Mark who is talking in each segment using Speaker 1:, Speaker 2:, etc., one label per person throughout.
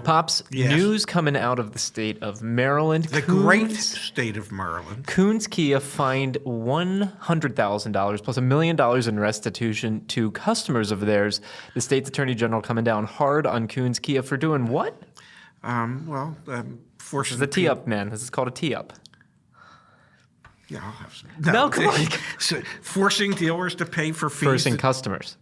Speaker 1: Pops, news coming out of the state of Maryland.
Speaker 2: The great state of Maryland.
Speaker 1: Coons Kia fined $100,000 plus $1 million in restitution to customers of theirs. The state's attorney general coming down hard on Coons Kia for doing what?
Speaker 2: Forcing
Speaker 1: the tee-up, man. This is called a tee-up.
Speaker 2: Yeah, I'll have some.
Speaker 1: No, come on.
Speaker 2: So forcing dealers to pay for fees.
Speaker 1: Forcing customers.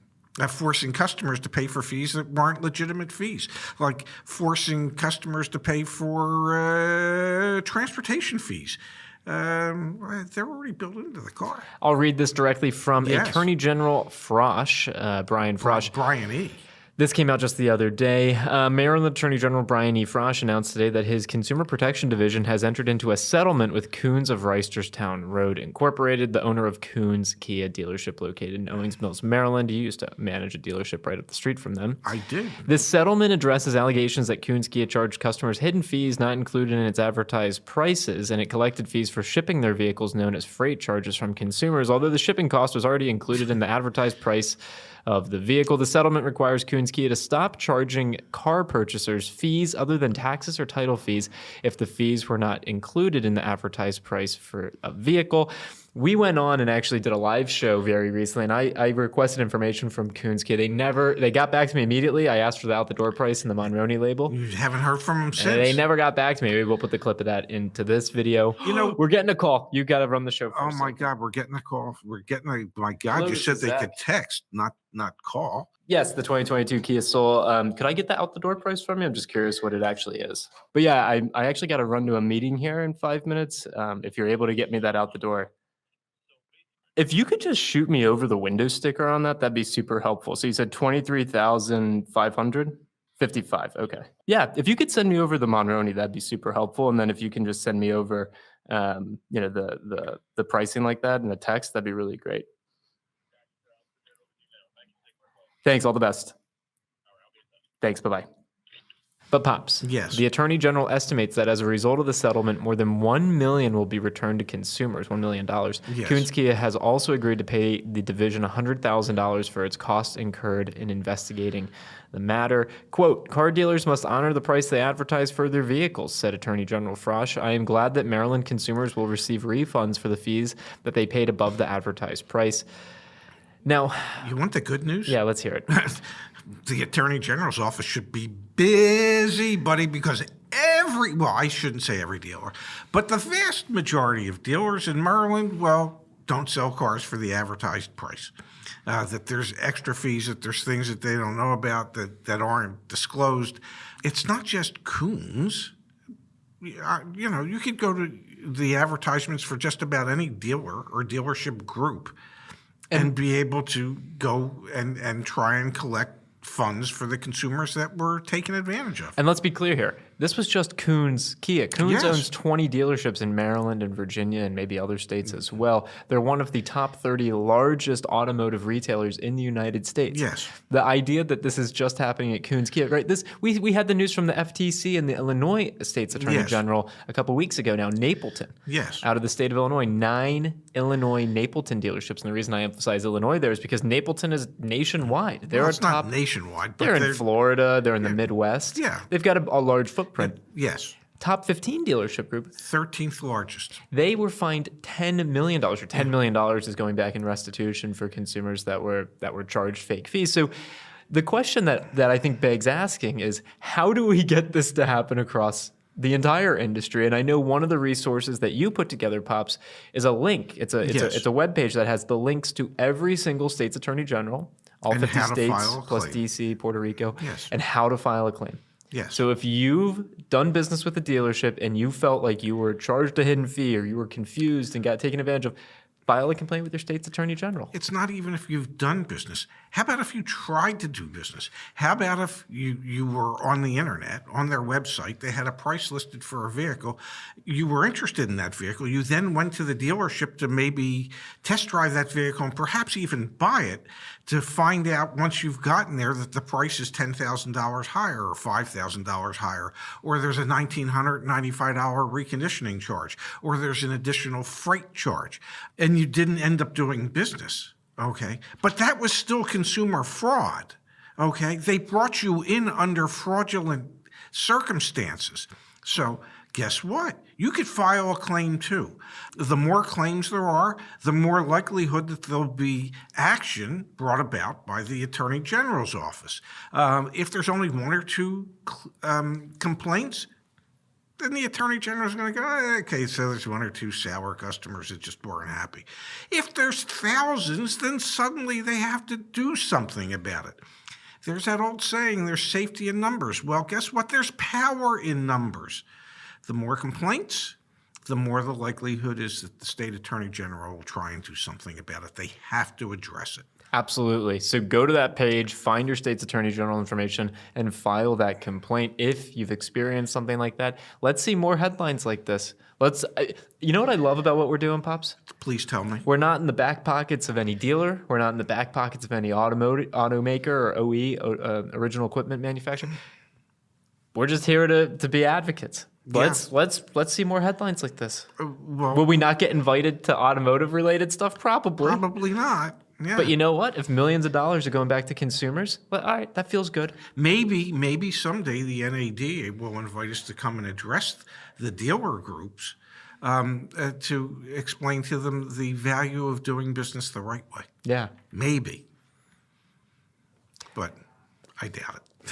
Speaker 2: Forcing customers to pay for fees that weren't legitimate fees, like forcing customers to pay for transportation fees. They're already built into the car.
Speaker 1: I'll read this directly from Attorney General Frosh, Brian Frosh.
Speaker 2: Brian E.
Speaker 1: This came out just the other day. Maryland Attorney General Brian E. Frosh announced today that his Consumer Protection Division has entered into a settlement with Coons of Reisterstown Road Incorporated, the owner of Coons Kia dealership located in Owings Mills, Maryland. You used to manage a dealership right up the street from them.
Speaker 2: I did.
Speaker 1: This settlement addresses allegations that Coons Kia charged customers hidden fees not included in its advertised prices, and it collected fees for shipping their vehicles known as freight charges from consumers. Although the shipping cost was already included in the advertised price of the vehicle, the settlement requires Coons Kia to stop charging car purchasers fees other than taxes or title fees if the fees were not included in the advertised price for a vehicle. We went on and actually did a live show very recently, and I requested information from Coons Kia. They got back to me immediately. I asked for the out-the-door price and the Monroney label.
Speaker 2: You haven't heard from them since?
Speaker 1: And they never got back to me. Maybe we'll put the clip of that into this video. You know, we're getting a call. You got to run the show first.
Speaker 2: Oh, my God. We're getting a call. My God, you said they could text, not call.
Speaker 1: Yes, the 2022 Kia Soul. Could I get the out-the-door price from you? I'm just curious what it actually is. But yeah, I actually got to run to a meeting here in 5 minutes. If you're able to get me that out the door. If you could just shoot me over the window sticker on that, that'd be super helpful. So you said 23,500? 55. Okay. Yeah, if you could send me over the Monroney, that'd be super helpful. And then if you can just send me over, the pricing like that in the text, that'd be really great. Thanks. All the best. Thanks. Bye-bye. But Pops,
Speaker 2: yes,
Speaker 1: the Attorney General estimates that as a result of the settlement, more than $1 million will be returned to consumers, $1 million.
Speaker 2: Yes.
Speaker 1: Coons Kia has also agreed to pay the division $100,000 for its costs incurred in investigating the matter. Quote, car dealers must honor the price they advertise for their vehicles, said Attorney General Frosh. I am glad that Maryland consumers will receive refunds for the fees that they paid above the advertised price. Now,
Speaker 2: you want the good news?
Speaker 1: Yeah, let's hear it.
Speaker 2: The Attorney General's office should be busy, buddy, because I shouldn't say every dealer, but the vast majority of dealers in Maryland, don't sell cars for the advertised price. That there's extra fees, that there's things that they don't know about that aren't disclosed. It's not just Coons. You could go to the advertisements for just about any dealer or dealership group and be able to go and try and collect funds for the consumers that were taken advantage of.
Speaker 1: And let's be clear here. This was just Coons Kia. Coons owns 20 dealerships in Maryland and Virginia and maybe other states as well. They're one of the top 30 largest automotive retailers in the United States.
Speaker 2: Yes.
Speaker 1: The idea that this is just happening at Coons Kia, right? We had the news from the FTC and the Illinois State's Attorney General a couple weeks ago now, Napleton.
Speaker 2: Yes.
Speaker 1: Out of the state of Illinois, 9 Illinois Napleton dealerships. And the reason I emphasize Illinois there is because Napleton is nationwide.
Speaker 2: It's not nationwide. But
Speaker 1: they're in Florida. They're in the Midwest.
Speaker 2: Yeah.
Speaker 1: They've got a large footprint.
Speaker 2: Yes.
Speaker 1: Top 15 dealership group.
Speaker 2: 13th largest.
Speaker 1: They were fined $10 million, or $10 million is going back in restitution for consumers that were charged fake fees. So the question that I think begs asking is, how do we get this to happen across the entire industry? And I know one of the resources that you put together, Pops, is a link. It's a web page that has the links to every single state's attorney general, all 50 states plus DC, Puerto Rico, and how to file a claim.
Speaker 2: Yes.
Speaker 1: So if you've done business with a dealership and you felt like you were charged a hidden fee or you were confused and got taken advantage of, file a complaint with your state's attorney general.
Speaker 2: It's not even if you've done business. How about if you tried to do business? How about if you were on the internet, on their website, they had a price listed for a vehicle, you were interested in that vehicle, you then went to the dealership to maybe test drive that vehicle and perhaps even buy it, to find out once you've gotten there that the price is $10,000 higher or $5,000 higher, or there's a $1,995 reconditioning charge, or there's an additional freight charge, and you didn't end up doing business, okay? But that was still consumer fraud, okay? They brought you in under fraudulent circumstances. So guess what? You could file a claim too. The more claims there are, the more likelihood that there'll be action brought about by the Attorney General's office. If there's only one or two complaints, then the Attorney General is going to go, okay, so there's one or two sour customers that just weren't happy. If there's thousands, then suddenly they have to do something about it. There's that old saying, there's safety in numbers. Well, guess what? There's power in numbers. The more complaints, the more the likelihood is that the state attorney general will try and do something about it. They have to address it.
Speaker 1: Absolutely. So go to that page, find your state's attorney general information, and file that complaint if you've experienced something like that. Let's see more headlines like this. You know what I love about what we're doing, Pops?
Speaker 2: Please tell me.
Speaker 1: We're not in the back pockets of any dealer. We're not in the back pockets of any automaker or OE, original equipment manufacturer. We're just here to be advocates. Let's see more headlines like this. Will we not get invited to automotive related stuff? Probably.
Speaker 2: Probably not. Yeah.
Speaker 1: But you know what? If millions of dollars are going back to consumers, well, all right, that feels good.
Speaker 2: Maybe someday the NAD will invite us to come and address the dealer groups to explain to them the value of doing business the right way.
Speaker 1: Yeah.
Speaker 2: Maybe. But I doubt it.